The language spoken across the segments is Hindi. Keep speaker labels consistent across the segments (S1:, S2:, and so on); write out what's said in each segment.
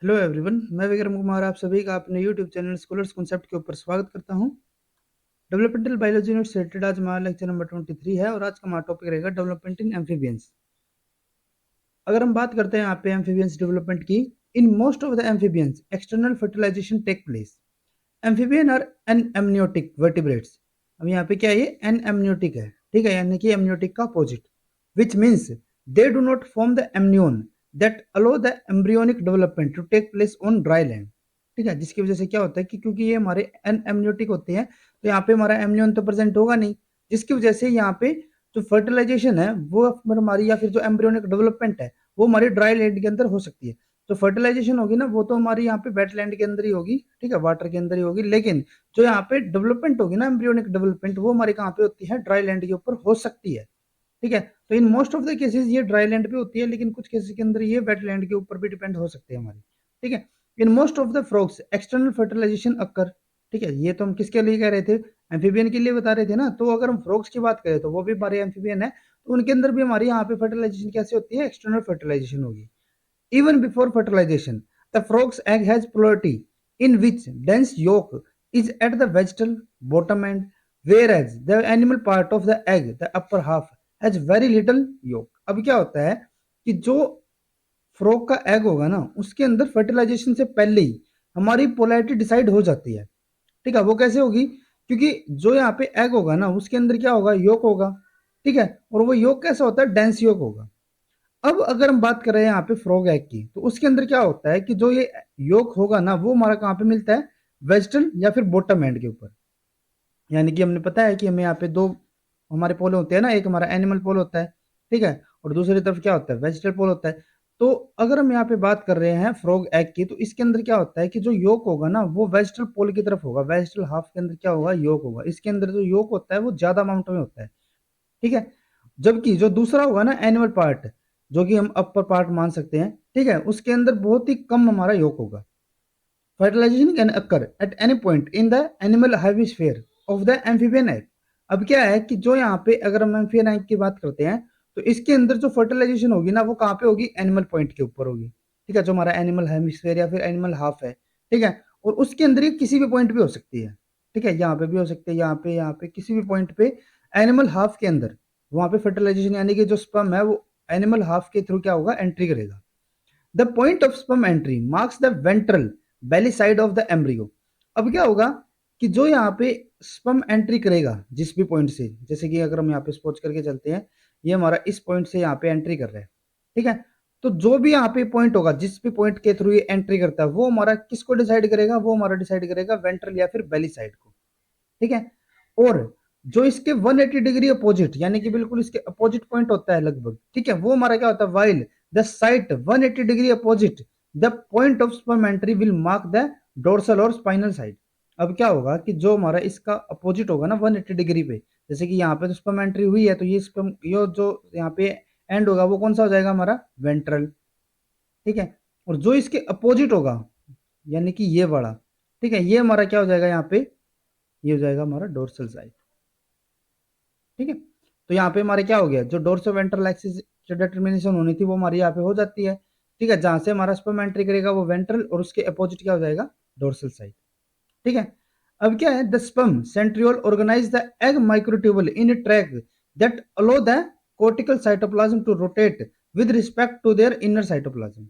S1: हेलो एवरीवन, मैं विक्रम कुमार आप सभी का अपने यूट्यूब चैनल स्कॉलर्स कॉन्सेप्ट के ऊपर स्वागत करता हूं। डेवलपमेंटल बायोलॉजी यूनिट से रिलेटेड आज हमारा लेक्चर नंबर 23 है और आज का हमारा टॉपिक रहेगा डेवलपमेंट इन एम्फीबियंस। अगर हम बात करते हैं यहाँ पे एम्फीबियंस डेवलपमेंट की, in most of the amphibians external fertilisation take place. Amphibian are an amniotic vertebrates. अब यहाँ पे क्या है, ये एन एमनियोटिक है, ठीक है, यानी कि एमनियोटिक का opposite, which means they do not form the amnion that allow the embryonic development to take place on dry land. ठीक है, जिसकी वजह से क्या होता है कि क्योंकि ये हमारे एन एमनियोटिक होते हैं तो यहाँ पे हमारा एमनियोन तो प्रेजेंट होगा नहीं, जिसकी वजह से यहाँ पे जो फर्टिलाइजेशन है वो हमारी, या फिर जो एम्ब्रियोनिक डेवलपमेंट है वो हमारी ड्राई लैंड के अंदर हो सकती है। तो फर्टिलाइजेशन होगी ना वो तो हमारी यहाँ पे वेटलैंड के अंदर ही होगी, ठीक है, वाटर के अंदर ही होगी, लेकिन जो यहाँ पे डेवलपमेंट होगी ना एम्ब्रियोनिक डेवलपमेंट वो हमारे कहाँ पे होती है, ड्राई लैंड के ऊपर हो सकती है। ठीक है, तो इन मोस्ट ऑफ द केसेस ये ड्राई लैंड पे होती है, लेकिन कुछ केसेस के अंदर ये वेटलैंड के ऊपर भी डिपेंड हो सकते हैं हमारी। ठीक है, in most of the frogs external fertilisation occur. ठीक है, ये तो हम किसके लिए कह रहे थे, एम्फीबियन के लिए बता रहे थे ना। तो अगर हम फ्रॉग्स की बात करें तो वो भी हमारे एम्फीबियन है, तो उनके अंदर भी हमारी यहाँ पे फर्टिलाइजेशन कैसे होती है, एक्सटर्नल फर्टिलाइजेशन होगी। Even before fertilization, the frog's egg has polarity in which dense yolk is at the vegetal bottom end, whereas the animal part of the egg, the upper half, has very little yolk. अब क्या होता है कि जो फ्रॉग का एग होगा ना उसके अंदर फर्टिलाइजेशन से पहले ही हमारी पोलैरिटी डिसाइड हो जाती है। ठीक है, वो कैसे होगी, क्योंकि जो यहाँ पे एग होगा ना उसके अंदर क्या होगा, योक होगा। ठीक है, और वो योक कैसा होता है, डेंस योक होगा। अब अगर हम बात कर रहे हैं यहाँ पे फ्रॉग एग की, तो उसके अंदर क्या होता है कि जो ये योक होगा ना वो हमारा कहाँ पे मिलता है, वेजिटल या फिर बॉटम एंड के ऊपर। यानी कि हमने पता है कि हमें यहाँ पे दो हमारे पोल होते हैं ना, एक हमारा एनिमल पोल होता है, ठीक है, और दूसरी तरफ क्या होता है, वेजिटल पोल होता है। तो अगर हम यहाँ पे बात कर रहे हैं फ्रॉग एग की, तो इसके अंदर क्या होता है कि जो योक होगा ना वो वेजिटल पोल की तरफ होगा, वेजिटल हाफ के अंदर क्या होगा, योक होगा। इसके अंदर जो योक होता है वो ज्यादा अमाउंट में होता है। ठीक है, जबकि जो दूसरा होगा ना एनिमल पार्ट, जो कि हम अपर पार्ट मान सकते हैं, ठीक है, उसके अंदर बहुत ही कम हमारा योग होगा। Fertilisation can occur at any point in the animal hemisphere of the amphibian egg. अब क्या है कि जो यहाँ पे अगर हम एम्फीबियन एग की बात करते हैं तो इसके अंदर जो फर्टिलाइजेशन होगी ना वो कहाँ पे होगी, एनिमल पॉइंट के ऊपर होगी। ठीक है, जो हमारा एनिमल हेमिस्फीयर या फिर एनिमल हाफ है, ठीक है, और उसके अंदर ये किसी भी पॉइंट पे हो सकती है। ठीक है, यहाँ पे भी हो सकती है, यहाँ पे किसी भी पॉइंट पे एनिमल हाफ के अंदर वहां पे फर्टिलाइजेशन यानी कि जो स्पर्म है वो एनिमल हाफ के थ्रू क्या होगा, एंट्री करेगा। The point of sperm entry marks the ventral Bailey side of the embryo. अब क्या होगा कि जो यहाँ पे स्पर्म एंट्री करेगा जिस भी पॉइंट से, जैसे कि अगर हम यहाँ पे सपोज करके चलते हैं ये हमारा इस पॉइंट से यहाँ पे एंट्री कर रहा है, ठीक है, तो जो भी यहाँ पे पॉइंट होगा जिस भी पॉइंट के थ्रू ये एंट्री करता है वो हमारा किसको डिसाइड करेगा, वो हमारा डिसाइड करेगा वेंट्रल या फिर बेली साइड को। ठीक है, और जो इसके 180 डिग्री अपोजिट यानी कि बिल्कुल इसके अपोजिट पॉइंट होता है लगभग, ठीक है, वो हमारा क्या होता है, while the site 180 degree opposite the point of sperm entry will mark the dorsal और स्पाइनल साइड। अब क्या होगा कि जो हमारा इसका अपोजिट होगा ना 180 डिग्री पे, जैसे कि यहाँ पे तो स्पर्म एंट्री हुई है तो ये स्पर्म ये जो यहाँ पे एंड होगा वो कौन सा हो जाएगा, हमारा वेंट्रल। ठीक है, और जो इसके अपोजिट होगा यानी कि ये वाला, ठीक है, ये हमारा क्या हो जाएगा, यहाँ पे ये हो जाएगा हमारा डोर्सल साइड। ठीक है, तो यहाँ पे हमारे क्या हो गया, जो डोर्सो वेंट्रल एक्सिस जो डिटर्मिनेशन होनी थी वो हमारी यहाँ पे हो जाती है। ठीक है, जहां से हमारा स्पर्म एंट्री करेगा वो वेंट्रल और उसके अपोजिट क्या हो जाएगा, डोर्सल साइड। ठीक है, अब क्या है, the sperm centriole organise the egg microtubule in track that allow the cortical cytoplasm to rotate with respect to their inner cytoplasm.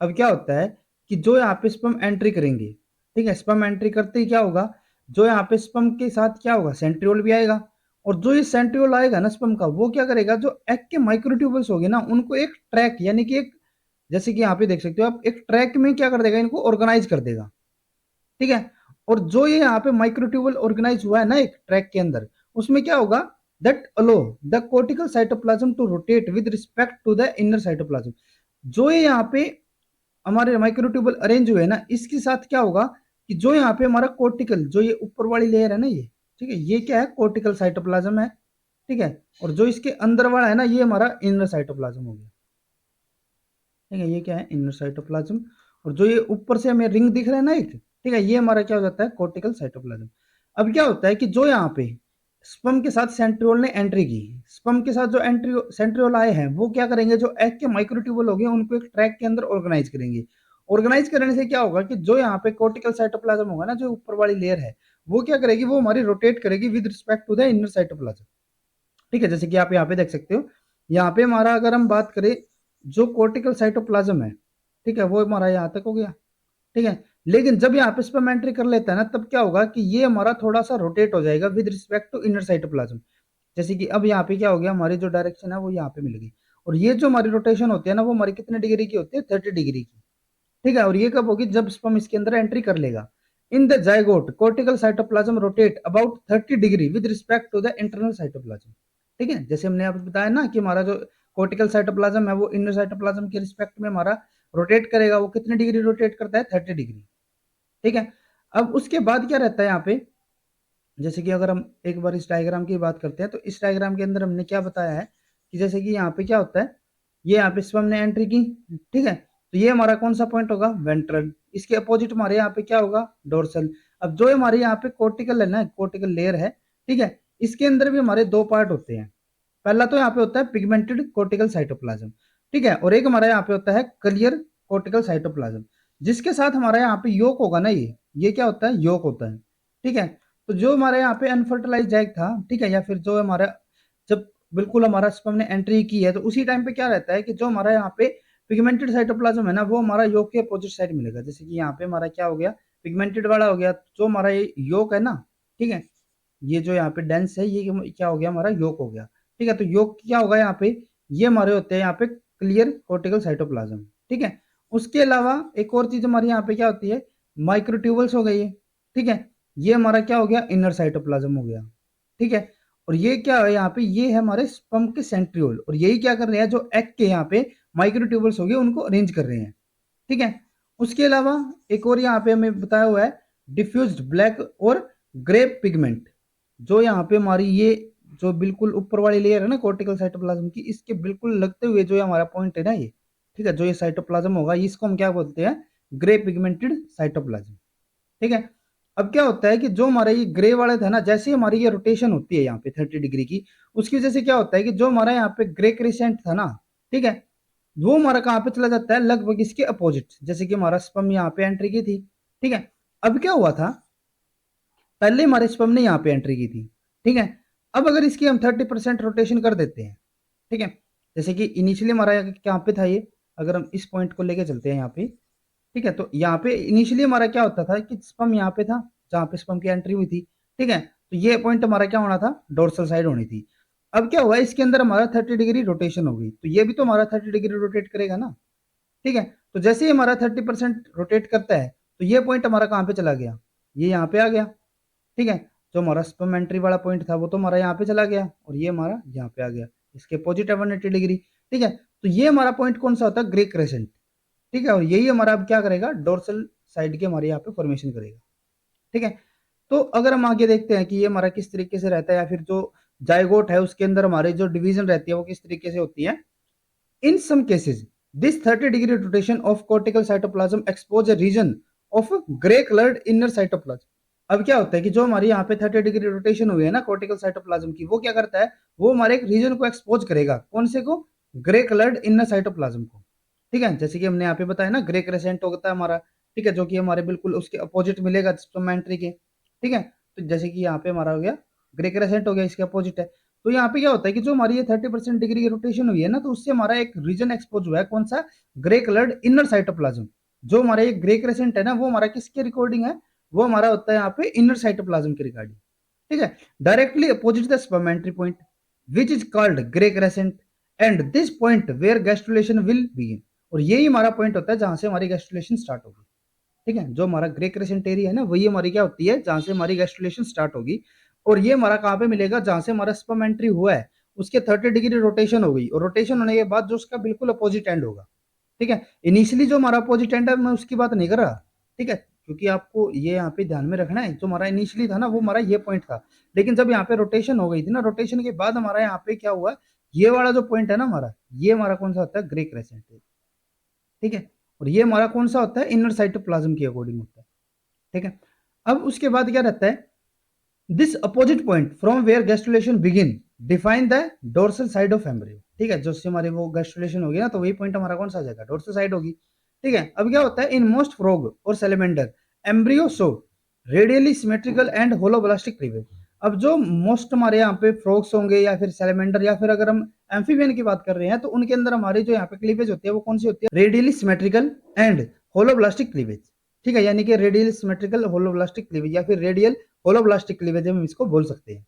S1: अब क्या होता है कि जो यहाँ पे स्पर्म एंट्री करेंगे, ठीक है, स्पर्म एंट्री करते ही क्या होगा, जो यहाँ पे स्पर्म के साथ क्या होगा, सेंट्रियोल भी आएगा, और जो ये सेंट्रियोल आएगा ना स्पर्म का वो क्या करेगा, जो एग के माइक्रोट्यूबल्स होंगे ना उनको एक ट्रैक यानी कि एक, जैसे कि यहाँ पे देख सकते हो आप, एक ट्रैक में क्या कर देगा, इनको ऑर्गेनाइज कर देगा। ठीक है, और जो ये यहाँ पे माइक्रोट्यूबल ऑर्गेनाइज हुआ है ना एक ट्रैक के अंदर, उसमें क्या होगा, that allow the cortical cytoplasm to rotate with respect to the inner cytoplasm. जो ये यहाँ पे हमारे माइक्रोट्यूबल अरेंज हुए ना इसके साथ क्या होगा कि जो यहाँ पे हमारा कोर्टिकल जो ये ऊपर वाली लेयर है ना ये, ठीक है, ये क्या है, कोर्टिकल साइटोप्लाज्म है। ठीक है, और जो इसके अंदर वाला है ना ये हमारा इनर साइटोप्लाज्म हो गया। ठीक है, ये क्या है, इनर साइटोप्लाज्म, और जो ये ऊपर से हमें रिंग दिख रहा है ना एक, ठीक है, ये हमारा क्या हो जाता है, कोर्टिकल साइटोप्लाज्म। अब क्या होता है कि जो यहाँ पे स्पर्म के साथ सेंट्रियोल ने एंट्री की, स्पर्म के साथ जो एंट्री सेंट्रियोल आए हैं वो क्या करेंगे, जो एग के माइक्रोट्यूबल हो गए उनको एक ट्रैक के अंदर ऑर्गेनाइज करेंगे, ऑर्गेनाइज करने से क्या होगा कि जो यहाँ पे कोर्टिकल साइटोप्लाज्म होगा ना, जो ऊपर वाली लेयर है, वो क्या करेगी, वो हमारी रोटेट करेगी with respect to the inner cytoplasm. ठीक है, जैसे कि आप यहाँ पे देख सकते हो, यहाँ पे हमारा अगर हम बात करें जो कोर्टिकल साइटोप्लाज्म है, ठीक है, वो हमारा यहाँ तक हो गया। ठीक है, लेकिन जब यहाँ पे स्पर्म एंट्री कर लेता है ना, तब क्या होगा कि ये हमारा थोड़ा सा रोटेट हो जाएगा with respect to inner cytoplasm. जैसे कि अब यहाँ पे क्या हो गया, हमारी जो डायरेक्शन है वो यहाँ पे मिल गई, और ये जो हमारी रोटेशन होती है ना, वो हमारी कितने डिग्री की होती है, 30 डिग्री की। ठीक है, और ये कब होगी, जब स्पर्म इसके अंदर एंट्री कर लेगा। In the zygote cortical cytoplasm rotate about 30 degree with respect to the internal cytoplasm. ठीक है, जैसे हमने आपको बताया ना कि हमारा जो कोर्टिकल साइटोप्लाज्म है वो इनर साइटोप्लाज्म के रिस्पेक्ट में हमारा रोटेट करेगा, वो कितने डिग्री रोटेट करता है, 30 डिग्री। ठीक है, अब उसके बाद क्या रहता है यहाँ पे, जैसे कि अगर हम एक बार इस डायग्राम की बात करते हैं, तो इस डायग्राम के अंदर हमने क्या बताया है कि जैसे कि यहाँ पे क्या होता है, ये यहाँ पे स्पर्म ने एंट्री की। ठीक है, तो ये हमारा कौन सा पॉइंट होगा, वेंट्रल। इसके अपोजिट हमारे यहाँ पे क्या होगा, डोर्सल। अब जो हमारे यहाँ पे कोर्टिकल है ना, कोर्टिकल लेयर है, ठीक है, इसके अंदर भी हमारे दो पार्ट होते हैं। पहला तो यहाँ पे होता है पिगमेंटेड कोर्टिकल साइटोप्लाज्म, ठीक है, और एक हमारा यहाँ पे होता है क्लियर कोर्टिकल साइटोप्लाज्म, जिसके साथ हमारा यहाँ पे योक होगा ना, ये क्या होता है, योक होता है। ठीक है, तो जो हमारे यहाँ पे अनफर्टिलाइज्ड एग था, ठीक है, या फिर जो हमारा जब बिल्कुल हमारा स्पर्म ने एंट्री की है, तो उसी टाइम पे क्या रहता है कि जो हमारा यहाँ पे पिगमेंटेड साइटोप्लाज्म है ना, वो हमारा योक के अपोजिट साइड मिलेगा। जैसे कि यहाँ पे हमारा क्या हो गया, पिगमेंटेड वाला हो गया, जो हमारा ये योक है ना, ठीक है, ये जो यहाँ पे डेंस है, ये क्या हो गया, हमारा योक हो गया। ठीक है, तो योक क्या होगा यहाँ पे, ये हमारे होते हैं यहाँ पे क्लियर कोर्टिकल साइटोप्लाज्म। ठीक है, उसके अलावा एक और चीज हमारी यहाँ पे क्या होती है, माइक्रोट्यूबल्स हो गई है। ठीक है, ये हमारा क्या हो गया, इनर साइटोप्लाज्म हो गया। ठीक है, और ये क्या है यहाँ पे, ये है हमारे स्पर्म के सेंट्रियोल, और यही क्या कर रहे हैं, जो एग के यहाँ पे माइक्रोट्यूबल्स हो गए उनको अरेंज कर रहे हैं। ठीक है, उसके अलावा एक और यहाँ पे हमें बताया हुआ है डिफ्यूज्ड ब्लैक और ग्रे पिगमेंट, जो यहाँ पे हमारी ये जो बिल्कुल ऊपर वाली लेयर है ना कोर्टिकल साइटोप्लाज्म की, इसके बिल्कुल लगते हुए जो हमारा पॉइंट है ना ये, ठीक है, जो ये साइटोप्लाज्म होगा, इसको हम क्या बोलते हैं, ग्रे पिगमेंटेड साइटोप्लाज्म। ठीक है, अब क्या होता है कि जो हमारा ये ग्रे वाला था ना, जैसे हमारी ये रोटेशन होती है यहाँ पे 30 डिग्री की, उसकी वजह से क्या होता है कि जो हमारा यहाँ पे ग्रे क्रिसेंट था ना, ठीक है, वो हमारा कहाँ पे चला जाता है, लगभग इसके अपोजिट। जैसे कि हमारा स्पर्म यहाँ पे एंट्री की थी, ठीक है, अब क्या हुआ था, पहले हमारे स्पर्म ने यहाँ पे एंट्री की थी। ठीक है, अब अगर इसकी हम 30% रोटेशन कर देते हैं, ठीक है, जैसे कि इनिशियली हमारा यहाँ पे था ये, अगर हम इस पॉइंट को लेके चलते हैं यहाँ पे, ठीक है, तो यहाँ पे इनिशियली हमारा क्या होता था कि स्पर्म यहाँ पे था, जहाँ पे स्पर्म की एंट्री हुई थी। ठीक है, तो ये पॉइंट हमारा क्या होना था, डोर्सल साइड होनी थी। अब क्या हुआ, इसके अंदर हमारा 30 डिग्री रोटेशन हो गई, तो ये भी तो हमारा 30 डिग्री रोटेट करेगा ना। ठीक है, तो जैसे ही हमारा 30% रोटेट करता है, तो ये पॉइंट हमारा कहाँ पे चला गया, ये यहाँ पे आ गया। ठीक है, जो हमारा स्पर्म एंट्री वाला पॉइंट था वो तो हमारा यहाँ पे चला गया, और ये हमारा यहाँ पे आ गया, इसके अपोजिट है 180 डिग्री। ठीक है, तो ये हमारा पॉइंट कौन सा होता है, ग्रे क्रेसेंट। ठीक है, और यही हमारा अब क्या करेगा, डोर्सल साइड के हमारे यहाँ पे फॉर्मेशन करेगा। ठीक है, तो अगर हम आगे देखते हैं कि ये हमारा किस तरीके से रहता है, या फिर जो जाइगोट है उसके अंदर हमारे जो डिवीजन रहती है वो किस तरीके से होती है। In some cases, this 30-degree rotation of cortical cytoplasm expose a region of grey colored inner cytoplasm. अब क्या होता है कि जो हमारी यहाँ पे 30 डिग्री रोटेशन हुई है ना कोर्टिकल साइटोप्लाज्म की, वो क्या करता है, वो हमारे एक रीजन को एक्सपोज करेगा, कौन से को, ग्रे कलर्ड इनर साइटोप्लाज्म को। ठीक है, जैसे कि हमने यहाँ पे बताया ना, ग्रे क्रेसेंट होता है हमारा, ठीक है, जो कि हमारे बिल्कुल उसके अपोजिट मिलेगा स्पर्म एंट्री के। ठीक है, तो जैसे कि यहाँ पे हमारा हो गया ग्रे क्रेसेंट हो गया, इसके अपोजिट है। तो यहाँ पे क्या होता है कि जो हमारी ये 30% डिग्री की रोटेशन हुई है ना, तो उससे हमारा एक रीजन एक्सपोज हुआ है, कौन सा, ग्रे कलर्ड इनर साइटोप्लाज्म। जो हमारा ये ग्रे क्रेसेंट है ना, वो हमारा किसके रिकॉर्डिंग है, वो हमारा होता है यहाँ पे इनर साइटोप्लाज्म के रिगार्डिंग। ठीक है, directly opposite the sperm entry point which is called grey crescent, and this point where gastrulation will begin. और यही हमारा पॉइंट होता है जहां से हमारी गैस्ट्रुलेशन स्टार्ट होगी। ठीक है, जो हमारा ग्रे क्रेसेंट एरिया है ना, वही हमारी क्या होती है, जहां से हमारी गैस्ट्रुलेशन स्टार्ट होगी। और ये हमारा कहाँ पे मिलेगा, जहां से हमारा स्पर्म एंट्री हुआ है उसके 30 डिग्री रोटेशन हो गई, और रोटेशन होने के बाद जो उसका बिल्कुल अपोजिट एंड होगा। ठीक है, इनिशियली जो हमारा अपोजिट एंड है मैं उसकी बात नहीं कर रहा। ठीक है, क्योंकि आपको ये यहाँ पे ध्यान में रखना है, जो हमारा इनिशियली था ना वो हमारा ये पॉइंट था, लेकिन जब यहाँ पे रोटेशन हो गई थी ना, रोटेशन के बाद हमारा यहाँ पे क्या हुआ, ये वाला जो पॉइंट है ना हमारा, ये हमारा कौन सा होता है, ग्रे क्रेसेंट। ठीक है, और ये हमारा कौन सा होता है, इनर साइटोप्लाज्म के अकॉर्डिंग होता है। ठीक है, अब उसके बाद क्या रहता है, this opposite point from where gastrulation begin define the dorsal side of embryo. ठीक है, जो हमारी वो गैस्ट्रुलेशन होगी ना, तो वही पॉइंट हमारा कौन सा आ जाएगा, डोर्सल साइड होगी। ठीक है। अब क्या होता है, इन मोस्ट फ्रॉग और salamander embryo show radially symmetrical and holoblastic cleavage. अब जो मोस्ट हमारे यहाँ पे फ्रॉग्स होंगे या फिर सेलेमेंडर या फिर अगर हम एम्फीबियन की बात कर रहे हैं तो उनके अंदर हमारी जो यहाँ पे क्लीवेज होती है वो कौन सी होती है, radially symmetrical and holoblastic cleavage. ठीक है, यानी कि रेडियल सिमेट्रिकल होलोब्लास्टिक क्लीवेज या फिर रेडियल होलोब्लास्टिक क्लीवेज हम इसको बोल सकते हैं।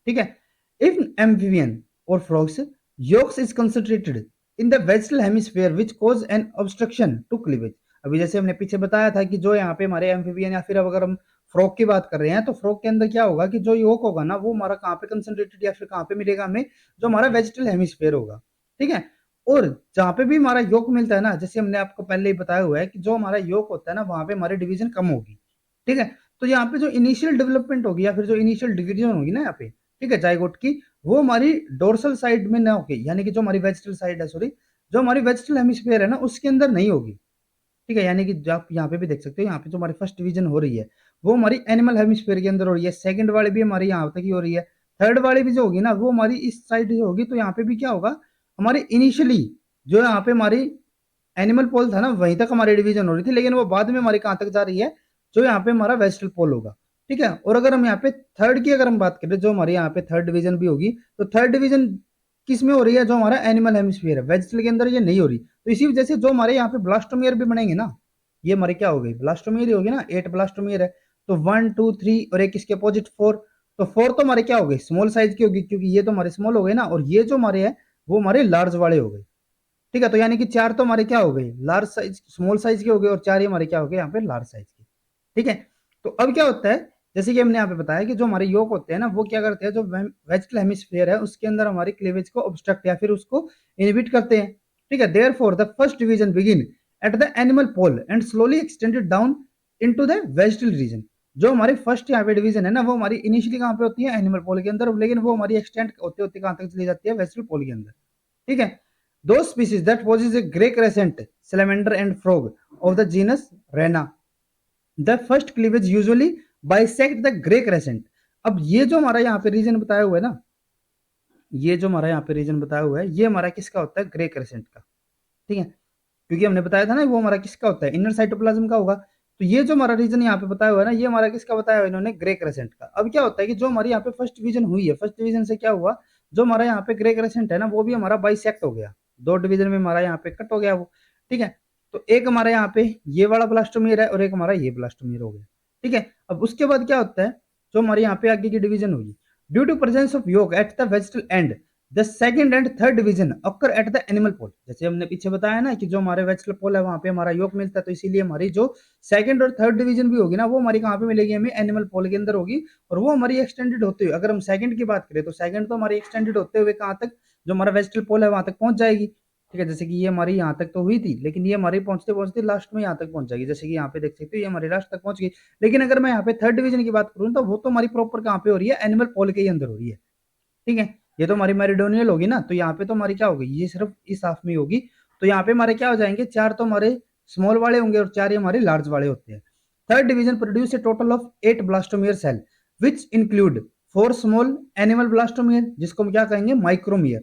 S1: ठीक है। इफ एम्फीबियन और frogs yolks is concentrated in the vegetal hemisphere which cause an obstruction to cleavage। अभी जैसे हमने पीछे बताया था कि जो यहाँ पे हमारे एम्फीबियन या फिर अगर हम फ्रॉग की बात कर रहे हैं तो फ्रॉग के अंदर क्या होगा कि जो योक होगा ना वो हमारा कहाँ पे कंसंट्रेटेड या फिर कहाँ पे मिलेगा हमें, जो हमारा वेजिटल हेमिस्फेयर होगा। ठीक है। और जहाँ पे भी हमारा योक मिलता है ना, जैसे हमने आपको पहले ही बताया हुआ है कि जो हमारा योक होता है ना वहां पे हमारी डिवीजन कम होगी। ठीक है। तो यहाँ पे जो इनिशियल डेवलपमेंट होगी या फिर जो इनिशियल डिवीजन होगी ना यहाँ पे, ठीक है, जाइगोट की, वो हमारी डोर्सल साइड में ना होगी, यानी कि जो हमारी वेजिटल साइड है, सॉरी, जो हमारी वेजिटल हेमिस्फीयर है ना उसके अंदर नहीं होगी। ठीक है, यानी कि आप यहाँ पे भी देख सकते हो, यहाँ पे जो हमारी फर्स्ट डिवीजन हो रही है वो हमारी एनिमल हेमिस्फीयर के अंदर हो रही है, सेकंड वाली भी हमारी यहाँ तक ही हो रही है, थर्ड वाली भी जो होगी ना वो हमारी इस साइड से होगी। तो यहाँ पे भी क्या होगा, हमारी इनिशियली जो यहाँ पे हमारी एनिमल पोल था ना वहीं तक हमारी डिवीजन हो रही थी, लेकिन वो बाद में हमारी कहाँ तक जा रही है, जो यहाँ पे हमारा वेजिटल पोल होगा। ठीक है। और अगर हम यहाँ पे थर्ड की अगर हम बात करें, जो हमारे यहाँ पे थर्ड डिवीजन भी होगी, तो थर्ड डिवीजन किस में हो रही है, जो हमारा एनिमल हेमिस्फीयर है, वेजिटल के अंदर ये नहीं हो रही। तो इसी वजह से जो हमारे यहाँ पे ब्लास्टोमियर भी बनेंगे ना, ये हमारे क्या हो गई, ब्लास्टोमियर ही होगी ना, 8 ब्लास्टोमियर है। तो 1 2 3 और एक इसके अपोजिट 4, तो 4 तो हमारे क्या हो गए, स्मॉल साइज की होगी, क्योंकि ये तो हमारे स्मॉल हो गए ना, और ये जो हमारे है वो हमारे लार्ज वाले हो गए। ठीक है। तो यानी कि 4 तो हमारे क्या हो गए, लार्ज साइज, स्मॉल साइज के हो गए, और 4 ही हमारे क्या हो गए यहाँ पे लार्ज साइज के। ठीक है। तो अब क्या होता है, जैसे कि हमने यहाँ पे बताया कि जो हमारे योग होते हैं ना वो क्या करते हैं, जो वेजिटल हेमिस्फीयर है उसके अंदर हमारी क्लीवेज को ऑब्स्ट्रक्ट या फिर उसको इनहिबिट करते हैं। ठीक है। Therefore the first division begin at the animal pole and slowly extended down into the vegetal region. जो हमारी फर्स्ट यहाँ पे डिवीजन है ना वो हमारी इनिशियली कहाँ पे होती है, एनिमल पोल के अंदर, लेकिन वो हमारी एक्सटेंड होते होते कहाँ तक चली जाती है, वेजिटल पोल के अंदर। ठीक है। Those species that possess a gray crescent, salamander and frog of the genus Rena, the first cleavage usually bisect the gray crescent। अब ये जो हमारा यहाँ पे रीजन बताया हुआ है ना, ये जो हमारा यहाँ पे रीजन बताया हुआ है ये हमारा किसका होता है, ग्रे क्रेसेंट का। ठीक है। क्योंकि हमने बताया था ना वो हमारा किसका होता है, इनर साइटोप्लाज्म का होगा। तो ये जो हमारा रीजन यहाँ पे बताया हुआ है ना ये हमारा किसका बताया हुआ है इन्होंने, ग्रे क्रेसेंट का। अब क्या होता है कि जो हमारी यहाँ पे फर्स्ट डिवीजन हुई है, फर्स्ट डिवीजन से क्या हुआ, जो हमारा यहाँ पे ग्रे क्रेसेंट है ना वो भी हमारा बाइसेक्ट हो गया, दो डिवीजन में हमारा यहाँ पे कट हो गया वो। ठीक है। तो एक हमारे यहाँ पे ये वाला ब्लास्टोमियर है और एक हमारा ये ब्लास्टोमियर हो गया। ठीक है। अब उसके बाद क्या होता है, जो हमारे यहाँ पे आगे की डिवीजन होगी, due to presence of yolk at the vegetal and the second and third division occur at the animal pole. जैसे हमने पीछे बताया ना कि जो हमारे वेजिटल पोल है वहां पे हमारा योग मिलता है, तो इसीलिए हमारी जो सेकंड और थर्ड डिवीजन भी होगी ना वो हमारी कहाँ पे मिलेगी, हमें एनिमल पोल के अंदर होगी। और वो हमारी एक्सटेंडेड होते हुए, अगर हम सेकंड की बात करें तो सेकंड तो हमारी एक्सटेंडेड होते हुए कहाँ तक, जो हमारा वेजिटल पोल है वहां तक पहुंच जाएगी। ठीक है। जैसे कि ये हमारी यहाँ तक तो हुई थी, लेकिन ये हमारी पहुंचते पहुंचते लास्ट में यहाँ तक पहुंच जाएगी, जैसे कि यहाँ पे देख सकते हो ये हमारी लास्ट तक पहुंच गई। लेकिन अगर मैं यहाँ पे थर्ड डिवीजन की बात करूँ तो वो तो हमारी प्रॉपर कहाँ पे हो रही है, एनिमल पोल के ही अंदर हो रही है। ठीक है। ये तो हमारी मेरिडोनियल होगी ना, तो यहाँ पे तो हमारी क्या होगी, ये सिर्फ इस हाफ में होगी। तो यहाँ पे हमारे क्या हो जाएंगे, 4 तो हमारे स्मॉल वाले होंगे और 4 ही हमारे लार्ज वाले होते हैं। Third division produce a total of 8 blastomere cell which include 4 small animal blastomere जिसको हम क्या कहेंगे, माइक्रोमियर।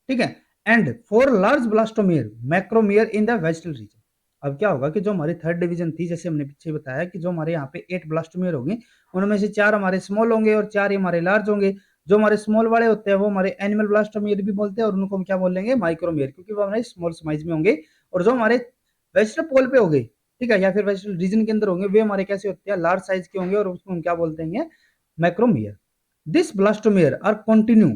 S1: ठीक है। And 4 large blastomere macromere in the vegetal region. अब क्या होगा कि जो हमारी थर्ड डिवीजन थी, जैसे हमने पीछे बताया कि जो हमारे यहाँ पे 8 ब्लास्टोमियर होंगे उनमें से 4 हमारे स्मॉल होंगे और 4 ही हमारे लार्ज होंगे। जो हमारे स्मॉल वाले होते हैं वो हमारे एनिमल ब्लास्टोमियर भी बोलते हैं, और उनको हम क्या बोल लेंगे, माइक्रोमियर, क्योंकि वो हमारे स्मॉल साइज में होंगे। और जो हमारे वेजिटल पोल पे होंगे, ठीक है, या फिर वेजिटल रीजन के अंदर होंगे, वे हमारे कैसे होते हैं, लार्ज साइज के होंगे, और उसको हम क्या बोलते हैं, macromere. This blastomere are continue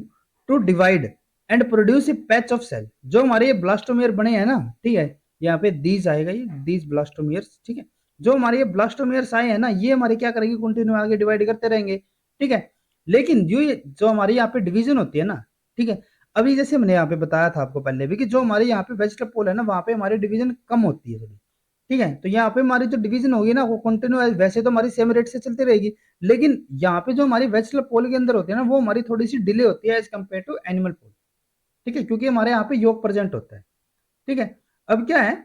S1: to divide and produce a patch of cell. जो हमारे ये ब्लास्टोमियर बने हैं ना, ठीक है, यहाँ पे दीज आएगा, ये दीज ब्लास्टोमियर्स। ठीक है। जो हमारे ये ब्लास्टोमियर्स आए हैं ना ये हमारे क्या करेंगे, कंटिन्यू आगे डिवाइड करते रहेंगे। ठीक है। लेकिन जो हमारी यहाँ पे डिवीजन होती है ना, ठीक है, अभी जैसे हमने यहाँ पे बताया था आपको पहले भी कि जो हमारे यहाँ पे वेजिटल पोल है ना वहां पे हमारी डिवीजन कम होती है थोड़ी। ठीक है। तो यहाँ पे हमारी जो डिवीजन होगी ना वो कंटिन्यू, वैसे तो हमारी सेम रेट से चलती रहेगी, लेकिन यहाँ पे जो हमारी वेजिटल पोल के अंदर होती है ना वो हमारी थोड़ी सी डिले होती है एज कम्पेयर टू एनिमल पोल। ठीक है। क्योंकि हमारे यहाँ पे योग प्रेजेंट होता है। ठीक है। अब क्या है,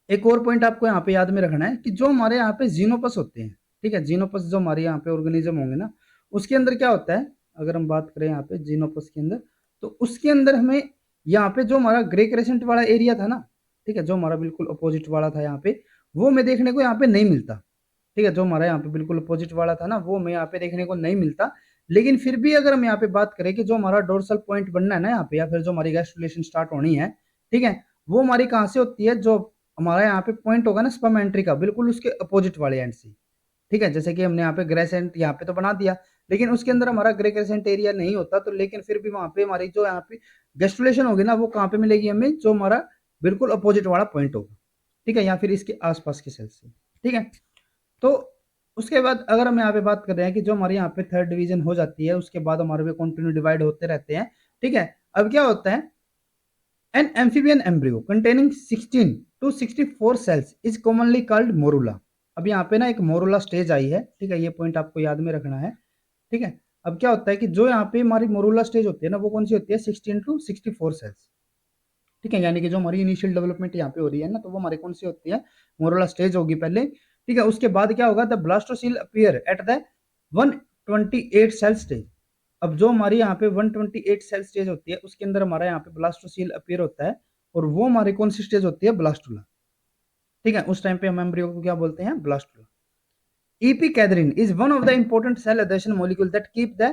S1: एक और पॉइंट आपको यहाँ पे याद में रखना है कि जो हमारे यहाँ पे जीनोपस होते हैं, ठीक है, जीनोपस जो हमारे यहाँ पे ऑर्गेनिज्म होंगे ना उसके अंदर क्या होता है, अगर हम बात करें यहाँ पे जीनोपस के अंदर, तो उसके अंदर हमें यहाँ पे जो हमारा ग्रे क्रेसेंट वाला एरिया था ना, ठीक है, जो हमारा बिल्कुल अपोजिट वाला था यहाँ पे, वो हमें देखने को यहाँ पे नहीं मिलता। ठीक है, जो हमारा यहाँ पे बिल्कुल अपोजिट वाला था ना, वो हमें यहाँ पे देखने को नहीं मिलता। लेकिन फिर भी अगर हम यहाँ पे बात करें कि जो हमारा डोर्सल पॉइंट बनना है ना यहाँ पे, या फिर जो हमारी गैस्ट्रुलेशन स्टार्ट होनी है, ठीक है, वो हमारी कहाँ से होती है, जो हमारा यहाँ पे पॉइंट होगा ना स्पर्म एंट्री का, बिल्कुल उसके अपोजिट वाले एंड से। ठीक है, जैसे कि हमने यहाँ पे ग्रेसेंट यहाँ पे तो बना दिया, लेकिन उसके अंदर हमारा ग्रेसेंट एरिया नहीं होता, तो लेकिन फिर भी वहां पे हमारी जो यहाँ पे गैस्ट्रुलेशन होगी ना, वो कहाँ पे मिलेगी हमें, जो हमारा बिल्कुल अपोजिट वाला पॉइंट होगा। ठीक है, या फिर इसके आसपास के सेल से। ठीक है, तो उसके बाद अगर हम यहाँ पे बात कर रहे हैं कि जो हमारे यहाँ पे थर्ड डिवीजन हो जाती है, उसके बाद हमारे पे कंटिन्यू डिवाइड होते रहते हैं। ठीक है, अब क्या होता है, an amphibian embryo containing 16 to 64 cells is commonly called morula। अब यहाँ पे ना एक मोरुला स्टेज आई है। ठीक है, ये पॉइंट आपको याद में रखना है। ठीक है, अब क्या होता है कि जो यहाँ पे हमारी मोरुला स्टेज होती है ना, वो कौन सी होती है, 16 to 64 सेल्स। ठीक है, यानी कि जो हमारी इनिशियल डेवलपमेंट यहाँ पे हो रही है ना, तो वो हमारी कौन सी होती है, मोरुला स्टेज होगी पहले। ठीक है, उसके बाद क्या होगा, the blastocoel appear at the 128 cell stage. अब जो हमारी यहाँ पे 128 सेल स्टेज होती है, उसके अंदर हमारा यहाँ पे ब्लास्टोसील अपीयर होता है, और वो हमारी कौन सी स्टेज होती है, ब्लास्टुला। ठीक है, उस टाइम पे हम एम्ब्रियो को क्या बोलते हैं, blastula. epicadherin is one of the important cell adhesion molecule that keep the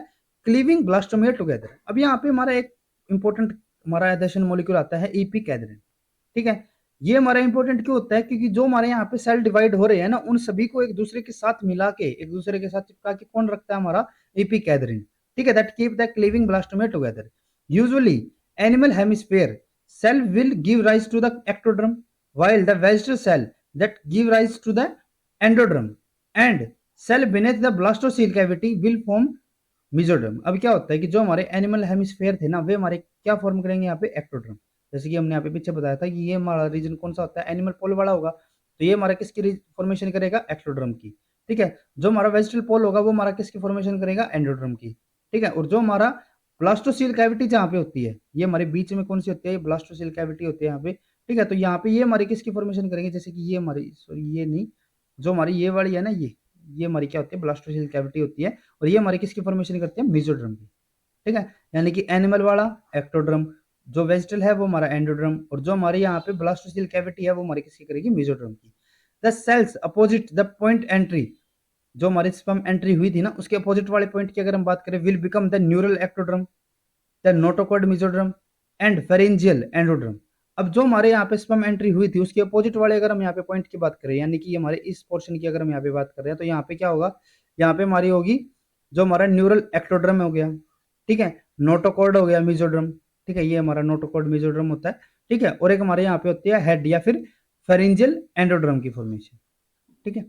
S1: cleaving blastomere together। अब यहाँ पे हमारा एक important हमारा adhesion molecule आता है epicadherin। ठीक है, ये हमारा इंपॉर्टेंट क्यों होता है, क्योंकि जो हमारे यहाँ पे सेल डिवाइड हो रहे हैं ना, उन सभी को एक दूसरे के साथ मिला के, एक दूसरे के साथ चिपका के कौन रखता है, हमारा epicadherin। ठीक है, that keep the cleaving blastomere together. Usually animal hemisphere cell will give rise to the ectoderm, while the vegetal cell that give rise to the endoderm and cell beneath the blastocele cavity will form mesoderm। अब क्या होता है कि जो हमारे एनिमल हेमिस्फीयर थे ना, वे हमारे क्या फॉर्म करेंगे यहाँ पे, एक्टोड्रम। जैसे कि हमने यहाँ पे पीछे बताया था कि ये हमारा रीजन कौन सा होता है, एनिमल पोल वाला होगा, तो ये हमारा किसकी फॉर्मेशन करेगा, एक्टोड्रम की। ठीक है, जो हमारा वेजिटल पोल होगा, वो हमारा किसकी फॉर्मेशन करेगा, एंडोड्रम की। ठीक है, और जो हमारा ब्लास्टोसील कैविटी जहाँ पे होती है, ये हमारे बीच में कौन सी होती है, ब्लास्टोसील कैविटी होती है यहाँ पे। ठीक है, तो यहाँ पे ये हमारी किसकी फॉर्मेशन करेंगे, जैसे कि ये हमारी, सॉरी ये नहीं, जो हमारी ये वाली है ना, ये हमारी क्या होती है, ब्लास्टोसील कैविटी होती है, और ये हमारी किसकी फॉर्मेशन करती है, मेसोड्रम की। ठीक है, यानी कि एनिमल वाला एक्टोड्रम, जो वेजिटल है वो हमारा एंडोड्रम, और जो हमारे यहाँ पे ब्लास्टोसील कैविटी है वो हमारी किसकी करेगी, मेसोड्रम की। The cells opposite the point entry, जो हमारी स्पर्म एंट्री हुई थी ना, उसके अपोजिट वाले पॉइंट की अगर हम बात करें, will become the neural ectoderm, the notochord mesoderm and pharyngeal endoderm. अब जो हमारे यहाँ पे स्पर्म एंट्री हुई थी, उसके अपोजिट वाले अगर हम यहाँ पे पॉइंट की बात करें, यानी कि हमारे इस पोर्शन की अगर हम यहाँ पे बात कर रहे हैं, तो यहाँ पे क्या होगा, यहाँ पे हमारी होगी जो हमारा न्यूरल एक्टोड्रम हो गया। ठीक है, नोटोकॉर्ड हो गया मेसोड्रम। ठीक है, ये हमारा नोटोकॉर्ड मेसोड्रम होता है। ठीक है, और एक हमारे यहाँ पे होती है हेड या फिर फेरेंजियल एंडोड्रम की फॉर्मेशन। ठीक है,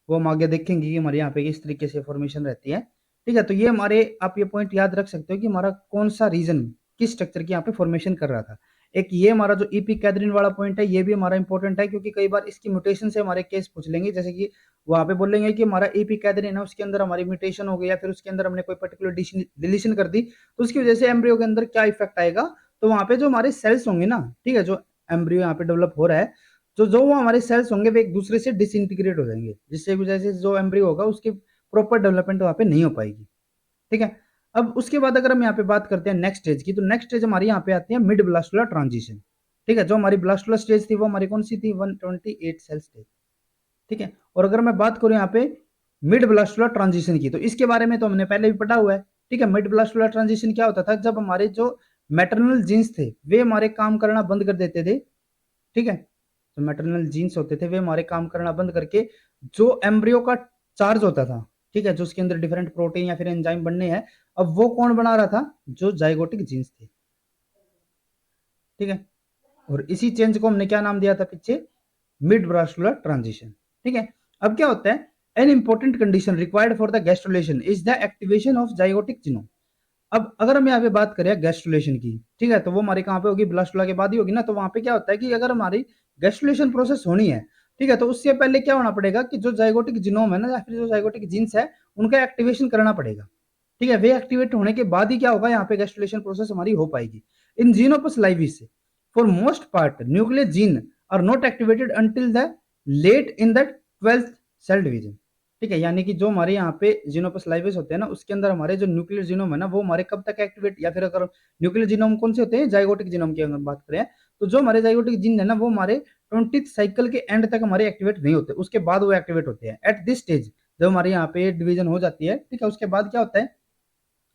S1: वो हम आगे देखेंगे कि हमारे यहाँ पे किस तरीके से फॉर्मेशन रहती है। ठीक है, तो ये हमारे, आप ये पॉइंट याद रख सकते हो कि हमारा कौन सा रीजन किस स्ट्रक्चर की यहाँ पे फॉर्मेशन कर रहा था। एक ये हमारा जो ईपीकैथरीन वाला पॉइंट है, ये भी हमारा इंपॉर्टेंट है, क्योंकि कई बार इसकी म्यूटेशन से हमारे केस पूछ लेंगे, जैसे कि वहां पे बोलेंगे कि हमारा ईपीकैथरीन है, उसके अंदर हमारी म्यूटेशन हो गई, या फिर उसके अंदर हमने कोई पर्टिकुलर डिलीशन कर दी, तो उसकी वजह से एम्ब्रियो के अंदर क्या इफेक्ट आएगा। तो वहां पे जो हमारे सेल्स होंगे ना, ठीक है, जो एम्ब्रियो यहाँ पे डेवलप हो रहा है, तो जो वो हमारे सेल्स होंगे वे एक दूसरे से डिसइंटीग्रेट हो जाएंगे, जिससे वजह से जो एम्ब्रियो होगा उसकी प्रॉपर डेवलपमेंट वहां पे नहीं हो पाएगी। ठीक है, अब उसके बाद अगर हम यहाँ पे बात करते हैं नेक्स्ट स्टेज की, तो नेक्स्ट स्टेज हमारी यहाँ पे आती है मिड ब्लास्टुलर ट्रांजिशन। ठीक है, जो हमारी ब्लास्टुलर स्टेज थी वो हमारी कौन सी थी, 128 सेल स्टेज। ठीक है, और अगर मैं बात करूं यहाँ पे मिड ब्लास्टुलर ट्रांजिशन की, तो इसके बारे में तो हमने पहले भी पढ़ा हुआ है। ठीक है, मिड ब्लास्टुलर ट्रांजिशन क्या होता था, जब हमारे जो मैटरनल जीन्स थे वे हमारे काम करना बंद कर देते थे। ठीक है, जो मैटरनल जीन्स होते थे वे हमारे काम करना बंद करके जो एम्ब्रियो का चार्ज होता था, ठीक है, जो उसके अंदर डिफरेंट प्रोटीन या फिर एंजाइम बनने हैं, अब वो कौन बना रहा था, जो जाइगोटिक जीन्स थे। ठीक है, और इसी चेंज को हमने क्या नाम दिया था पीछे, मिड ब्लास्टुलर ट्रांजिशन। ठीक है, अब क्या होता है, an important condition required for the gastrulation is the activation of zygotic genome. अब अगर हम यहाँ पे बात करें गैस्ट्रुलेशन की, ठीक है, तो वो हमारे कहाँ पे होगी, ब्लास्टुला के बाद ही होगी ना। तो वहां पे क्या होता है कि अगर हमारी गैस्ट्रुलेशन प्रोसेस होनी है, ठीक है, तो उससे पहले क्या होना पड़ेगा कि जो जाइगोटिक जीनोम है ना, या फिर जो जाइगोटिक जीन्स है, उनका एक्टिवेशन करना पड़ेगा। ठीक है, वे एक्टिवेट होने के बाद ही क्या होगा, यहाँ पे गैस्ट्रुलेशन प्रोसेस हमारी हो पाएगी। In Xenopus laevis for most part nuclear gene are not activated until the late in the 12th cell division. ठीक है, यानी कि जो हमारे यहाँ पे जीनोपस लाइविस होते हैं ना, उसके अंदर हमारे जो न्यूक्लियर जीनोम है ना, वो हमारे कब तक एक्टिवेट, या फिर अगर न्यूक्लियर जीनोम कौन से होते हैं, जाइगोटिक जीनोम की अगर बात करें, तो जो हमारे जाइगोटिक जीन है ना, वो हमारे 20th साइकिल के एंड तक हमारे एक्टिवेट नहीं होते, उसके बाद वो एक्टिवेट होते हैं। एट दिस स्टेज जब हमारे यहाँ पे डिवीजन हो जाती है, ठीक है, उसके बाद क्या होता है,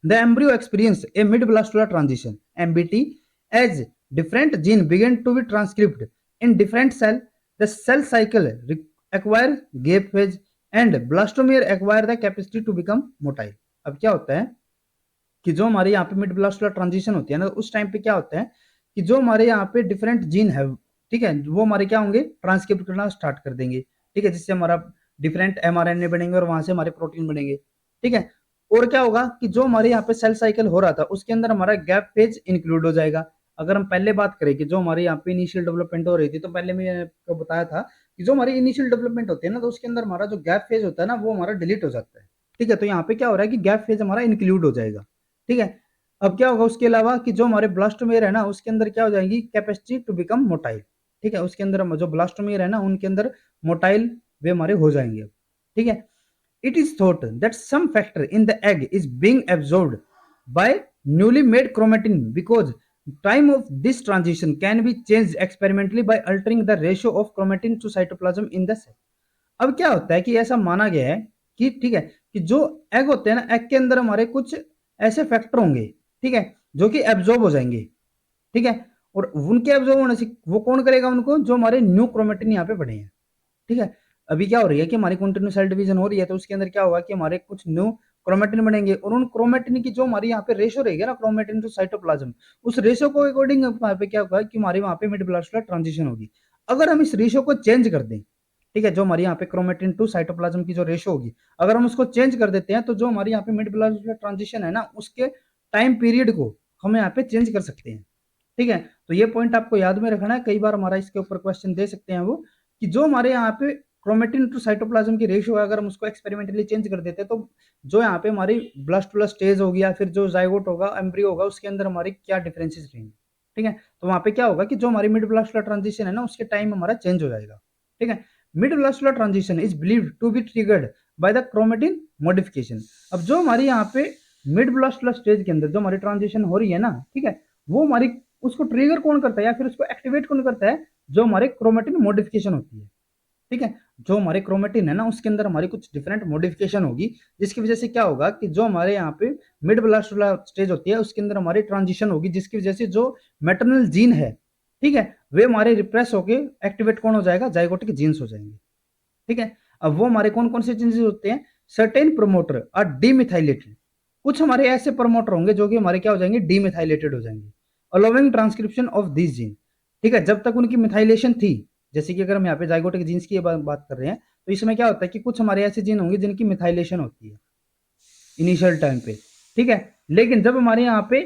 S1: the embryo experience a mid blastula transition MBT as different gene begin to be transcribed in different cell. The cell cycle acquire gap phase and blastomere acquire the capacity to become motile. अब क्या होता है कि जो हमारे यहाँ पे मिड ब्लास्टुलर ट्रांजिशन होती है ना, उस टाइम पे क्या होता है कि जो हमारे यहाँ पे डिफरेंट जीन है, ठीक है, वो हमारे क्या होंगे, ट्रांसक्रिप्ट करना स्टार्ट कर देंगे, ठीक है, जिससे हमारा डिफरेंट एमआरएनए बनेंगे और वहां से हमारे प्रोटीन बनेंगे, ठीक है। और क्या होगा कि जो हमारे यहाँ पे सेल साइकिल हो रहा था उसके अंदर हमारा गैप फेज इंक्लूड हो जाएगा। अगर हम पहले बात करें कि जो हमारे यहाँ पे इनिशियल डेवलपमेंट हो रही थी, तो पहले मैंने आपको बताया था कि जो हमारी इनिशियल डेवलपमेंट होती है ना, तो उसके अंदर हमारा जो गैप फेज होता है ना, वो हमारा डिलीट हो जाता है, ठीक है। तो यहाँ पे क्या हो रहा है कि गैप फेज हमारा इंक्लूड हो जाएगा, ठीक है। अब क्या होगा उसके अलावा कि जो हमारे ब्लास्टोमेयर है ना, उसके अंदर क्या हो जाएगी, कैपेसिटी टू बिकम मोटाइल, ठीक है। उसके अंदर जो ब्लास्टोमेयर है ना, उनके अंदर मोटाइल वे हमारे हो जाएंगे, ठीक है। It is thought that some factor in the egg is being absorbed by newly made chromatin because time of this transition can be changed experimentally by altering the ratio of chromatin to cytoplasm in the cell. अब क्या होता है कि ऐसा माना गया है कि, ठीक है, कि जो एग होते हैं ना, एग के अंदर हमारे कुछ ऐसे फैक्टर होंगे, ठीक है, जो कि एब्जॉर्ब हो जाएंगे, ठीक है। और उनके एब्जॉर्ब होने से वो कौन करेगा उनको, जो हमारे न्यू क्रोमेटिन यहाँ पे बने हैं, ठीक है। अभी क्या हो रही है कि हमारी कंटिन्यू सेल डिवीजन हो रही है, तो उसके अंदर क्या होगा कि हमारे कुछ न्यू क्रोमेटिन बनेंगे, और उन क्रोमेटिन की जो हमारी यहाँ पे रेशो रहेगी ना, क्रोमेटिन टू साइटोप्लाज्म, उस रेशो को अकॉर्डिंग वहां पे क्या होगा कि हमारे वहां पे मिड ब्लास्टुलर ट्रांजिशन होगी। अगर हम इस रेशो को चेंज कर दें, ठीक है, जो हमारी यहाँ पे क्रोमेटिन टू साइटोप्लाज्म की जो रेशो होगी, अगर हम उसको चेंज कर देते हैं, तो जो हमारी यहाँ पे मिड ब्लास्टुलर ट्रांजिशन है ना, उसके टाइम पीरियड को हम यहाँ पे चेंज कर सकते हैं, ठीक है। तो ये पॉइंट आपको याद में रखना है, कई बार हमारा इसके ऊपर क्वेश्चन दे सकते हैं वो, कि जो हमारे यहाँ पे क्रोमेटिन टू साइटोप्लाज्म की रेशियो है, अगर हम उसको एक्सपेरिमेंटली चेंज कर देते हैं, तो जो यहाँ पे हमारी ब्लास्टुलर स्टेज होगी या फिर जो जाइगोट होगा, एम्ब्रियो होगा, उसके अंदर हमारी क्या डिफरेंसेस रहेंगे, ठीक है। तो वहां पे क्या होगा कि जो हमारी मिड ब्लास्टुलर ट्रांजिशन है ना, उसके टाइम हमारा चेंज हो जाएगा, ठीक है। Mid blastula transition is believed to be triggered by the chromatin modification. अब जो हमारी यहाँ पे मिड ब्लास्टुलर स्टेज के अंदर जो हमारी ट्रांजिशन हो रही है ना, ठीक है, वो हमारी उसको ट्रिगर कौन करता है या फिर उसको एक्टिवेट कौन करता है, जो हमारे क्रोमेटिन मॉडिफिकेशन होती है, ठीक है। जो हमारे क्रोमेटिन है ना, उसके अंदर हमारी कुछ डिफरेंट मॉडिफिकेशन होगी, जिसकी वजह से क्या होगा कि जो हमारे यहाँ पे मिड ब्लास्टुलर स्टेज होती है, उसके अंदर हमारी ट्रांजिशन होगी, जिसकी वजह से जो मैटरनल जीन है, ठीक है, वे हमारे रिप्रेस होके एक्टिवेट कौन हो जाएगा, जाइगोटिक जीन्स हो जाएंगे, ठीक है। अब वो हमारे कौन कौन से जीन्स होते हैं, सर्टेन प्रोमोटर और डीमिथाइलेटेड, कुछ हमारे ऐसे प्रमोटर होंगे जो कि हमारे क्या हो जाएंगे, डीमिथाइलेटेड हो जाएंगे, allowing transcription of this gene, ठीक है। जब तक उनकी मिथाइलेशन थी, जैसे कि अगर हम यहाँ पे जाइगोटिक जीन्स की बात कर रहे हैं, तो इसमें क्या होता है कि कुछ हमारे ऐसे जीन होंगे जिनकी मिथाइलेशन होती है इनिशियल टाइम पे, ठीक है। लेकिन जब हमारे यहाँ पे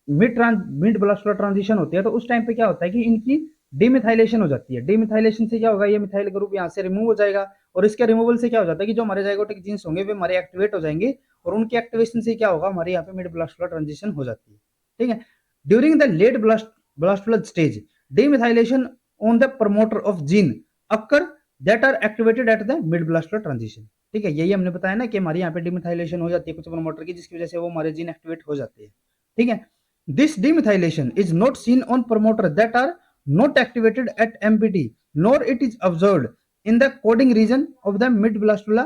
S1: मिड ब्लास्टुलर ट्रांजिशन होती है, तो उस टाइम पे क्या होता है कि इनकी डिमिथाइलेशन हो जाती है। डिमिथाइलेशन से क्या होगा, ये मिथाइल ग्रुप यहाँ से रिमूव हो जाएगा, और इसके रिमूवल से क्या हो जाता है कि जो हमारे जाइगोटिक जीन्स होंगे वे हमारे एक्टिवेट हो जाएंगे, और उनकी एक्टिवेशन से क्या होगा, हमारे यहाँ पे मिड ब्लास्टुलर ट्रांजिशन हो जाती है, ठीक है। During the late blastula stage demethylation on the promoter of gene occur that are activated at the mid blastula transition, ठीक है। यही हमने बताया ना कि हमारे यहाँ पे डिमिथाइलेशन हो जाती है कुछ प्रमोटर की, जिसकी वजह से वो हमारे जीन एक्टिवेट हो जाते हैं, ठीक है। This demethylation is not seen on promoter that are not activated at MPT, nor it is observed in the coding region of the mid-blastula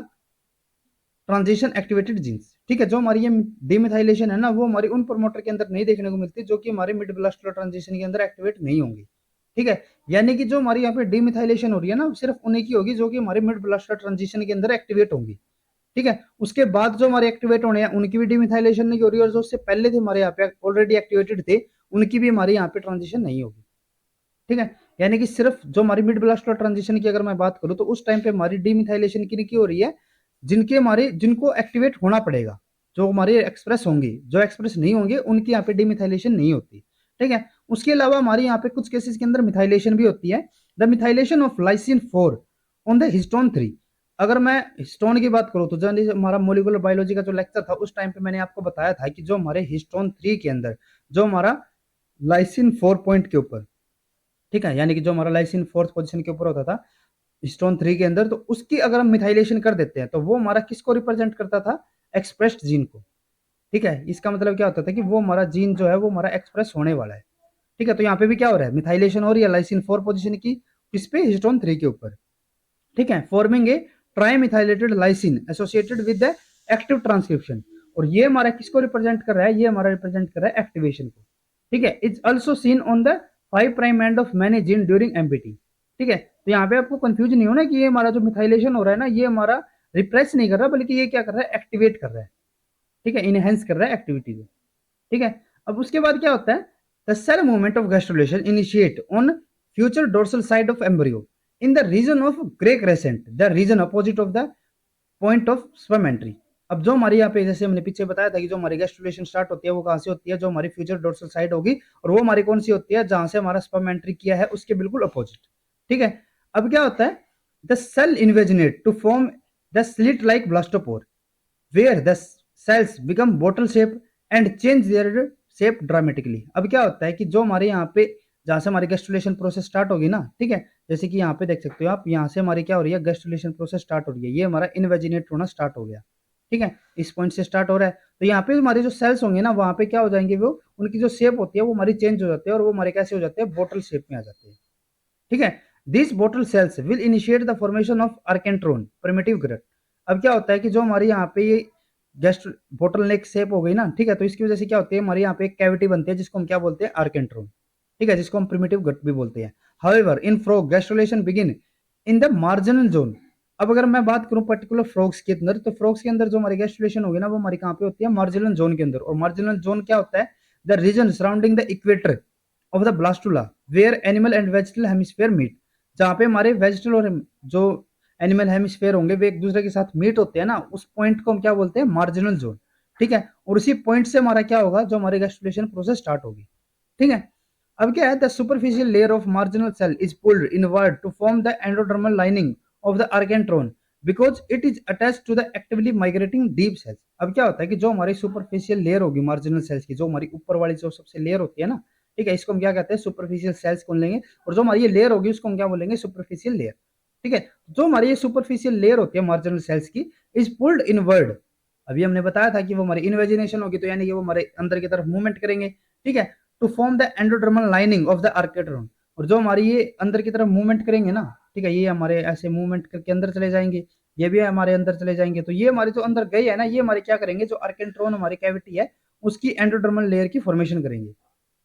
S1: transition activated genes, ठीक है। जो हमारी ये डिमिथाइलेशन है ना, वो हमारी उन प्रमोटर के अंदर नहीं देखने को मिलती जो कि हमारे मिड ब्लास्टुलर ट्रांजिशन के अंदर एक्टिवेट नहीं होंगी, ठीक है। यानी कि जो हमारी यहाँ पे डिमिथाइलेशन हो रही है ना, सिर्फ उन्हीं की होगी जो कि हमारे मिड ब्लास्टुलर ट्रांजिशन के अंदर एक्टिवेट होंगी, ठीक है। उसके बाद जो हमारे एक्टिवेट होने हैं उनकी भी डिमिथाइलेशन नहीं हो रही, और जो उससे पहले थे हमारे यहाँ पे ऑलरेडी एक्टिवेटेड थे, उनकी भी हमारे यहाँ पे ट्रांजिशन नहीं होगी, ठीक है। यानी कि सिर्फ जो हमारी मिड ब्लास्टुलर ट्रांजिशन की अगर मैं बात करूं, तो उस टाइम पे हमारी डिमिथाइलेशन की हो रही है, जिनको एक्टिवेट होना पड़ेगा, जो हमारे एक्सप्रेस होंगे, जो एक्सप्रेस नहीं होंगे उनकी यहाँ पे डिमिथाइलेशन नहीं होती, ठीक है। उसके अलावा हमारे यहाँ पे कुछ केसेस के अंदर मिथाइलेशन भी होती है, the methylation of lysine 4 on the histone 3। अगर मैं हिस्टोन की बात करूं, तो जो हमारा मोलिकुलर बायोलॉजी का जो लेक्चर था, उस टाइम पे मैंने आपको बताया था कि जो हमारे हिस्टोन 3 के अंदर जो हमारा लाइसिन 4 पॉइंट के ऊपर, ठीक है, यानी कि जो हमारा लाइसिन 4th पोजीशन के ऊपर होता था हिस्टोन 3 के अंदर, तो उसकी अगर हम मिथाइलेशन कर देते हैं, तो वो हमारा किसको रिप्रेजेंट करता था, एक्सप्रेस्ड जीन को, ठीक है। इसका मतलब क्या होता था कि वो हमारा जीन जो है वो हमारा एक्सप्रेस होने वाला है, ठीक है। तो यहाँ पे भी क्या हो रहा है, मिथाइलेशन हो रही है लाइसिन 4 पोजीशन की, किस पे, हिस्टोन 3 के ऊपर, ठीक है, forming a trimethylated lysine associated with the active transcription. और ये हमारा किसको रिप्रेजेंट कर रहा है, ये हमारा रिप्रेजेंट कर रहा है एक्टिवेशन को, ठीक है। It's also seen on the 5 prime end of many gene during MBT, ठीक है। तो यहाँ पे आपको कंफ्यूज नहीं होना कि ये हमारा जो मिथाइलेशन हो रहा है ना, ये हमारा रिप्रेस नहीं कर रहा, बल्कि ये क्या कर रहा है, एक्टिवेट कर रहा है, ठीक है, इनहेंस कर रहा है एक्टिविटी को, ठीक है। अब उसके बाद क्या होता है, the cell movement of gastrulation initiate on future dorsal side of embryo in the region of grey crescent, the region opposite of the point of sperm entry. अब जो हमारी यहाँ पे जैसे हमने पीछे बताया था कि जो हमारी गैस्ट्रुलेशन स्टार्ट होती है वो कहाँ से होती है, जो हमारी फ्यूचर डोर्सल साइड होगी, और वो हमारी कौन सी होती है, जहां से हमारा स्पर्म एंट्री किया है उसके बिल्कुल अपोजिट, ठीक है। अब क्या होता है, the cell invaginate to form the slit like blastopore where the cells become bottle shape and change their shape dramatically. अब क्या होता है कि जो हमारे यहाँ पे जहां से हमारी गैस्ट्रुलेशन प्रोसेस स्टार्ट होगी ना, ठीक है, जैसे कि यहाँ पे देख सकते हो आप, यहाँ से हमारी क्या हो रही है, गैस्ट्रुलेशन प्रोसेस स्टार्ट हो रही है, ये हमारा इनवेजिनेट होना स्टार्ट हो गया, ठीक है, इस पॉइंट से स्टार्ट हो रहा है। तो यहाँ पे हमारे जो सेल्स होंगे ना, वहां पे क्या हो जाएंगे, वो उनकी जो शेप होती है वो हमारी चेंज हो जाती है, और वो हमारे कैसे हो जाते हैं, बोटल शेप में आ जाते हैं, ठीक है। This bottle cells will initiate the formation of archenteron primitive gut. अब क्या होता है कि जो हमारी यहाँ पे ये जस्ट बोटल नेक शेप हो गई ना, ठीक है, तो इसकी वजह से क्या होती है, हमारे यहाँ पे एक कैविटी बनती है जिसको हम क्या बोलते हैं, आर्केंट्रोन, ठीक है, जिसको हम प्रिमिटिव गट भी बोलते हैं। However in frog gastrulation begin in the marginal zone. अब अगर मैं बात करूं पर्टिकुलर फ्रॉग्स के अंदर, तो फ्रॉग्स के अंदर जो हमारी गैस्ट्रुलेशन होगी ना, वो हमारी कहाँ पे होती है, मार्जिनल जोन के अंदर। और मार्जिनल जोन क्या होता है, the region surrounding the equator of the blastula where animal and vegetal hemisphere meet, जहाँ पे हमारे वेजिटल और जो एनिमल हेमिस्फेयर होंगे वे एक दूसरे के साथ मीट होते हैं ना, उस पॉइंट को हम क्या बोलते हैं, मार्जिनल जोन, ठीक है। और उसी पॉइंट से हमारा क्या होगा, जो हमारी गैस्ट्रुलेशन प्रोसेस स्टार्ट होगी, ठीक है। अब क्या है, the superficial layer of marginal cell is pulled inward to form the endodermal lining of the archenteron because it is attached to the actively migrating deep cells. अब क्या होता है कि जो हमारी सुपरफिशियल लेयर होगी मार्जिनल सेल्स की, जो हमारी ऊपर वाली जो सबसे लेयर होती है ना, ठीक है, इसको हम क्या कहते हैं, सुपरफिशियल सेल्स को लेंगे, और जो हमारी ये लेयर होगी उसको हम क्या बोलेंगे, सुपरफिशियल लेयर, ठीक है। जो हमारी ये सुपरफिशियल लेयर होती है मार्जिनल सेल्स की इज पुल्ड इनवर्ड। अभी हमने बताया था कि वो हमारी इन्वेजिनेशन होगी, तो यानी कि वो हमारे अंदर की तरफ मूवमेंट करेंगे, ठीक है, to form the endodermal lining of the archenteron. और जो हमारी ये अंदर की तरफ मूवमेंट करेंगे ना, ठीक है, ये हमारे ऐसे मूवमेंट करके अंदर चले जाएंगे, ये भी हमारे अंदर चले जाएंगे, तो ये हमारे जो अंदर गए है ना, ये हमारे क्या करेंगे, जो आर्केट्रोन हमारी कैविटी है उसकी एंडोडर्मल लेयर की फॉर्मेशन करेंगे,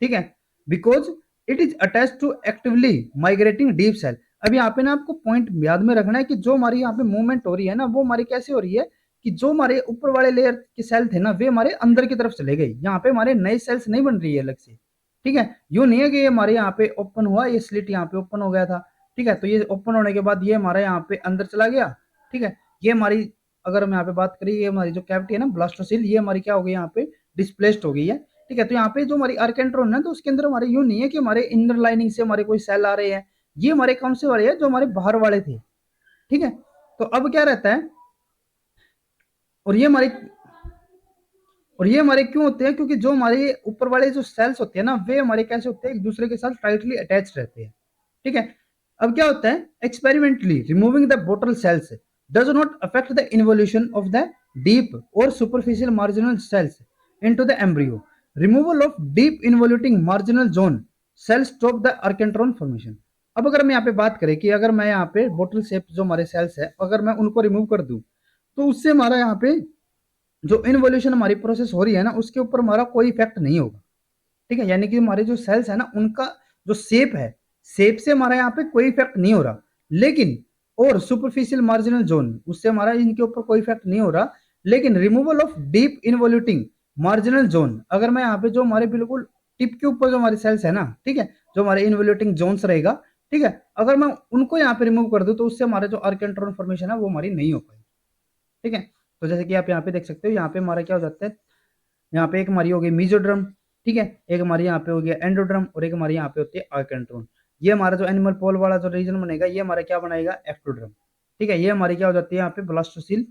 S1: ठीक है, because it is attach to actively migrating deep cell. अब यहाँ पे ना आपको पॉइंट याद में रखना है कि जो हमारी यहाँ पे मूवमेंट हो रही है ना, वो हमारी कैसे हो रही है, कि जो हमारे ऊपर वाले लेयर के सेल थे ना, वे हमारे अंदर की तरफ चले गए, यहाँ पे हमारे नए सेल्स नहीं बन रही है अलग से, ठीक है। यूं नहीं है कि ये हमारे यहाँ पे ओपन हुआ, ये स्लिट यहाँ पे ओपन हो गया था, ठीक है, तो ये ओपन होने के बाद ये हमारा यहाँ पे अंदर चला गया, ठीक है। ये हमारी, अगर हम यहाँ पे बात करें, ये हमारी जो कैविटी है ना ब्लास्टोसिल, ये हमारी क्या हो गई, यहाँ पे डिस्प्लेस्ड हो गई है, ठीक है। तो यहाँ पे जो हमारी आर्केंट्रोन है, तो उसके अंदर हमारे यूं नहीं है कि हमारे इनर लाइनिंग से हमारे कोई सेल आ रहे हैं, ये हमारे कौन से वाले हैं, जो हमारे बाहर वाले थे, ठीक है। तो अब क्या रहता है, और ये हमारे क्यों होते हैं, क्योंकि जो हमारे ऊपर वाले जो सेल्स होते हैं ना, वे हमारे कैसे होते हैं, एक दूसरे के साथ टाइटली अटैच रहते हैं, ठीक है। अब क्या होता है, experimentally removing the bottle cells does not affect the involution of the deep और superficial marginal cells into the embryo. Removal of deep involuting marginal zone cells stop the archenteron formation. अब अगर हम यहाँ पे बात करें कि अगर मैं यहाँ पे बोटल शेप जो हमारे सेल्स है, अगर मैं उनको रिमूव कर दूं, तो उससे हमारा यहाँ पे जो इन्वोल्यूशन हमारी प्रोसेस हो रही है ना, उसके ऊपर हमारा कोई इफेक्ट नहीं होगा, ठीक है। यानी कि हमारे जो सेल्स है ना, उनका जो शेप है, शेप से हमारा यहाँ पे कोई इफेक्ट नहीं हो रहा, लेकिन और सुपरफिशियल मार्जिनल जोन, उससे हमारा इनके ऊपर कोई इफेक्ट नहीं हो रहा, लेकिन removal of deep involuting marginal zone, अगर मैं यहाँ पे जो हमारे बिल्कुल टिप के ऊपर जो हमारे सेल्स है ना, ठीक है, जो हमारे इन्वोल्यूटिंग जोन्स रहेगा, ठीक है, अगर मैं उनको यहाँ पे रिमूव कर दूं, तो उससे हमारे जो आर्केंट्रोन फॉर्मेशन है वो हमारी नहीं हो पाएगी, ठीक है। तो जैसे कि आप यहाँ पे देख सकते हो, यहाँ पे हमारा क्या हो जाता है, यहाँ पे एक हमारी हो गई मीजोड्रम, ठीक है, एक हमारी यहाँ पे हो गया एंडोड्रम, और एक हमारी यहाँ पे होती है आर्केंट्रोन। ये हमारा जो एनिमल पोल वाला जो रीजन बनेगा, ये हमारा क्या बनाएगा, एक्टोड्रम, ठीक है। ये हमारी क्या हो जाती है यहाँ पे ब्लास्टोसिल,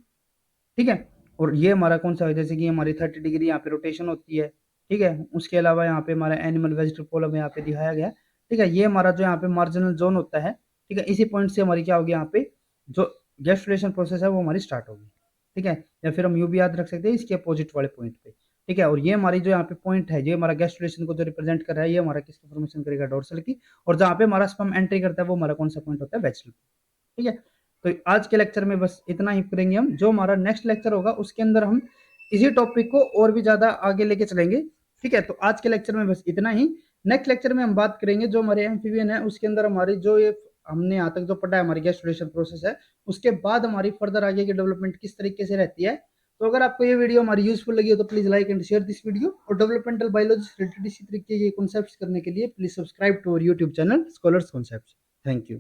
S1: ठीक है। और ये हमारा कौन सा है, जैसे कि हमारी 30 डिग्री यहाँ पे रोटेशन होती है, ठीक है। उसके अलावा यहाँ पे हमारा एनिमल वेजिटल पोल हमें यहाँ पे दिखाया गया, ठीक है। ये हमारा जो यहाँ पे मार्जिनल जोन होता है, ठीक है, इसी पॉइंट से हमारी क्या होगी, यहाँ पे जो गैस्ट्रुलेशन प्रोसेस है वो हमारी स्टार्ट होगी, ठीक है। या फिर हम यू भी याद रख सकते हैं इसके अपोजिट वाले पॉइंट पे। ठीक है। और ये हमारी जो यहाँ पे पॉइंट है, ये हमारा गेस्ट रिलेशन को जो रिप्रेजेंट कर रहा है, ये हमारा किसकी फॉर्मेशन करेगा, डोर्सल की। और जहाँ पे हमारा स्पर्म एंट्री करता है वो हमारा कौन सा पॉइंट होता है, वेजिटल। ठीक है। तो आज के लेक्चर में बस इतना ही करेंगे हम। जो हमारा नेक्स्ट लेक्चर होगा उसके अंदर हम इसी टॉपिक को और भी ज्यादा आगे लेके चलेंगे। ठीक है। तो आज के लेक्चर में बस इतना ही। नेक्स्ट लेक्चर में हम बात करेंगे जो हमारे एम्फीबियन है उसके अंदर हमारी जो ये हमने यहाँ तक जो पढ़ा है हमारी गेस्टुलेशन प्रोसेस है, उसके बाद हमारी फर्दर आगे की डेवलपमेंट किस तरीके से रहती है। तो अगर आपको ये वीडियो हमारी यूजफुल लगी हो तो please like and share this video. और डेवलपमेंटल बायोलॉजी से रिलेटेड इसी तरीके के कॉन्सेप्ट्स करने के लिए please subscribe to our YouTube channel Scholars Concepts. Thank you.